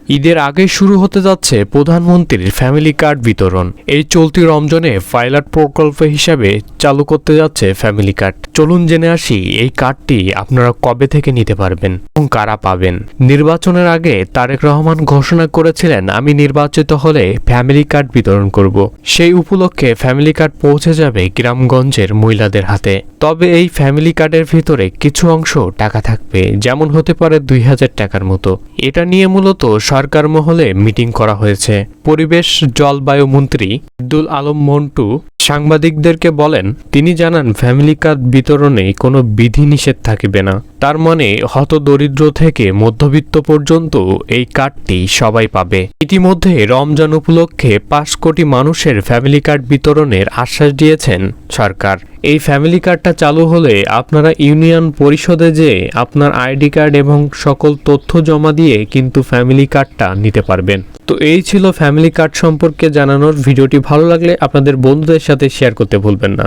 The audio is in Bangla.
ঈদের আগে শুরু হতে যাচ্ছে প্রধানমন্ত্রীর ফ্যামিলি কার্ড বিতরণ। এই চলতি রমজানে পাইলট প্রকল্প হিসাবে চালু করতে যাচ্ছে ফ্যামিলি কার্ড। চলুন জেনে আসি এই কার্ডটি আপনারা কবে থেকে নিতে পারবেন এবং কারা পাবেন। নির্বাচনের আগে তারেক রহমান ঘোষণা করেছিলেন, আমি নির্বাচিত হলে ফ্যামিলি কার্ড বিতরণ করব। সেই উপলক্ষে ফ্যামিলি কার্ড পৌঁছে যাবে গ্রামগঞ্জের মহিলাদের হাতে। তবে এই ফ্যামিলি কার্ডের ভিতরে কিছু অংশ টাকা থাকবে, যেমন হতে পারে 2000 টাকার মতো। এটা নিয়ে মূলত সরকার মহলে মিটিং করা হয়েছে। পরিবেশ জলবায়ু মন্ত্রী আব্দুল আলম মন্টু সাংবাদিকদেরকে বলেন, তিনি জানান ফ্যামিলি কার্ড বিতরণে কোনো বিধিনিষেধ থাকিবে না। তার মানে হতদরিদ্র থেকে মধ্যবিত্ত পর্যন্ত এই কার্ডটি সবাই পাবে। ইতিমধ্যে রমজান উপলক্ষে 5 কোটি মানুষের ফ্যামিলি কার্ড বিতরণের আশ্বাস দিয়েছেন সরকার। এই ফ্যামিলি কার্ডটা চালু হলে আপনারা ইউনিয়ন পরিষদে যে আপনার আইডি কার্ড এবং সকল তথ্য জমা দিয়ে কিন্তু ফ্যামিলি কার্ডটা নিতে পারবেন। তো এই ছিল ফ্যামিলি কার্ড সম্পর্কে জানানোর ভিডিওটি। ভালো লাগলে আপনাদের বন্ধুদের সাথে শেয়ার করতে ভুলবেন না।